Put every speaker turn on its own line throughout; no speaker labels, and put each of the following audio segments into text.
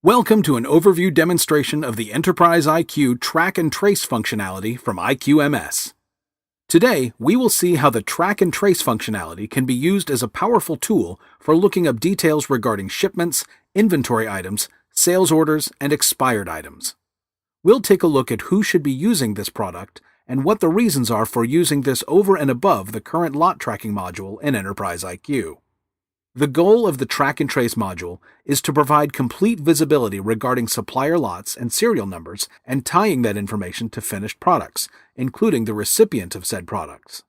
Welcome to an overview demonstration of the Enterprise IQ Track and Trace functionality from IQMS. Today, we will see how the Track and Trace functionality can be used as a powerful tool for looking up details regarding shipments, inventory items, sales orders, and expired items. We'll take a look at who should be using this product and what the reasons are for using this over and above the current lot tracking module in Enterprise IQ. The goal of the Track and Trace module is to provide complete visibility regarding supplier lots and serial numbers and tying that information to finished products, including the recipient of said products.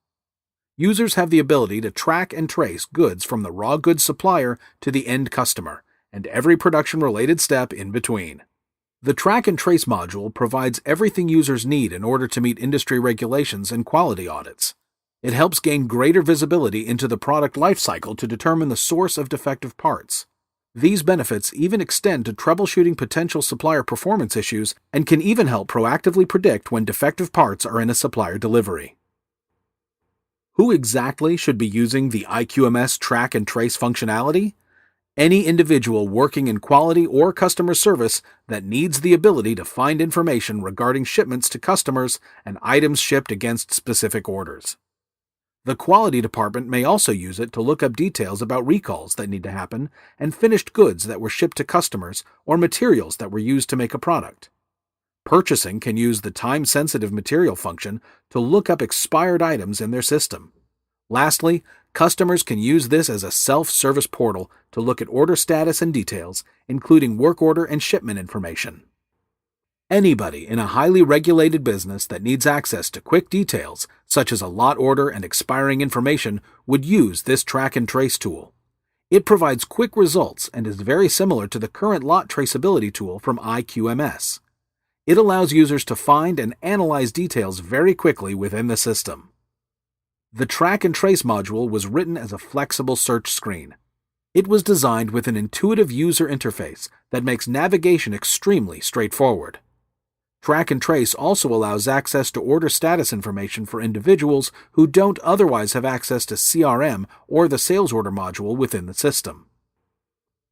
Users have the ability to track and trace goods from the raw goods supplier to the end customer, and every production-related step in between. The Track and Trace module provides everything users need in order to meet industry regulations and quality audits. It helps gain greater visibility into the product lifecycle to determine the source of defective parts. These benefits even extend to troubleshooting potential supplier performance issues and can even help proactively predict when defective parts are in a supplier delivery. Who exactly should be using the IQMS Track and Trace functionality? Any individual working in quality or customer service that needs the ability to find information regarding shipments to customers and items shipped against specific orders. The quality department may also use it to look up details about recalls that need to happen and finished goods that were shipped to customers or materials that were used to make a product. Purchasing can use the time-sensitive material function to look up expired items in their system. Lastly, customers can use this as a self-service portal to look at order status and details, including work order and shipment information. Anybody in a highly regulated business that needs access to quick details, such as a lot order and expiring information, would use this Track and Trace tool. It provides quick results and is very similar to the current lot traceability tool from IQMS. It allows users to find and analyze details very quickly within the system. The Track and Trace module was written as a flexible search screen. It was designed with an intuitive user interface that makes navigation extremely straightforward. Track and Trace also allows access to order status information for individuals who don't otherwise have access to CRM or the sales order module within the system.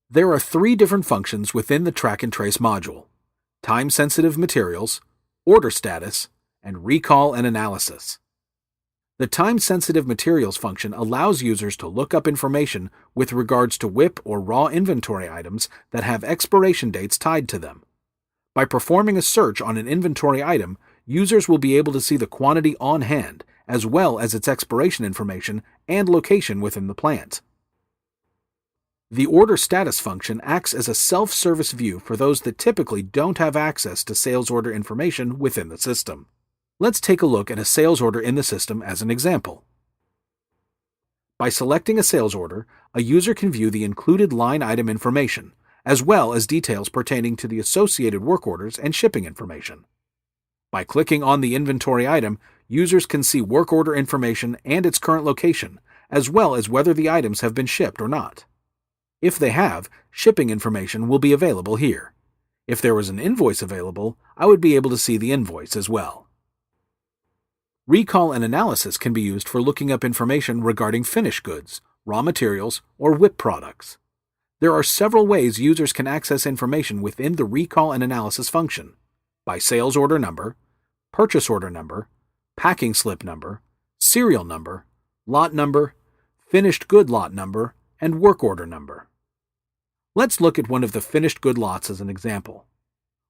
There are 3 different functions within the Track and Trace module: time-sensitive materials, order status, and recall and analysis. The time-sensitive materials function allows users to look up information with regards to WIP or raw inventory items that have expiration dates tied to them. By performing a search on an inventory item, users will be able to see the quantity on hand, as well as its expiration information and location within the plant. The order status function acts as a self-service view for those that typically don't have access to sales order information within the system. Let's take a look at a sales order in the system as an example. By selecting a sales order, a user can view the included line item information, as well as details pertaining to the associated work orders and shipping information. By clicking on the inventory item, users can see work order information and its current location, as well as whether the items have been shipped or not. If they have, shipping information will be available here. If there was an invoice available, I would be able to see the invoice as well. Recall and analysis can be used for looking up information regarding finished goods, raw materials, or WIP products. There are several ways users can access information within the recall and analysis function: by sales order number, purchase order number, packing slip number, serial number, lot number, finished good lot number, and work order number. Let's look at one of the finished good lots as an example.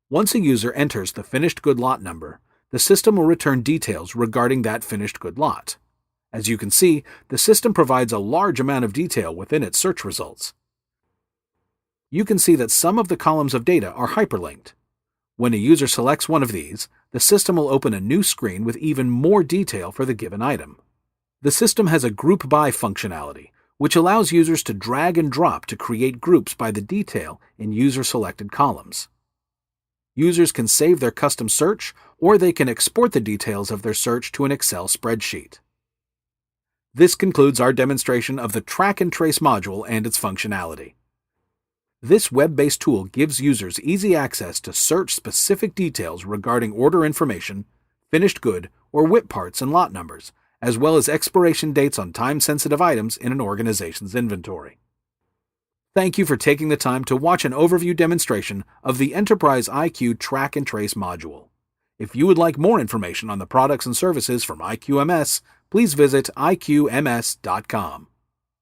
Once a user enters the finished good lot number, the system will return details regarding that finished good lot. As you can see, the system provides a large amount of detail within its search results. You can see that some of the columns of data are hyperlinked. When a user selects one of these, the system will open a new screen with even more detail for the given item. The system has a group by functionality, which allows users to drag and drop to create groups by the detail in user-selected columns. Users can save their custom search, or they can export the details of their search to an Excel spreadsheet. This concludes our demonstration of the Track and Trace module and its functionality. This web-based tool gives users easy access to search specific details regarding order information, finished good, or WIP parts and lot numbers, as well as expiration dates on time-sensitive items in an organization's inventory. Thank you for taking the time to watch an overview demonstration of the Enterprise IQ Track and Trace module. If you would like more information on the products and services from IQMS, please visit IQMS.com.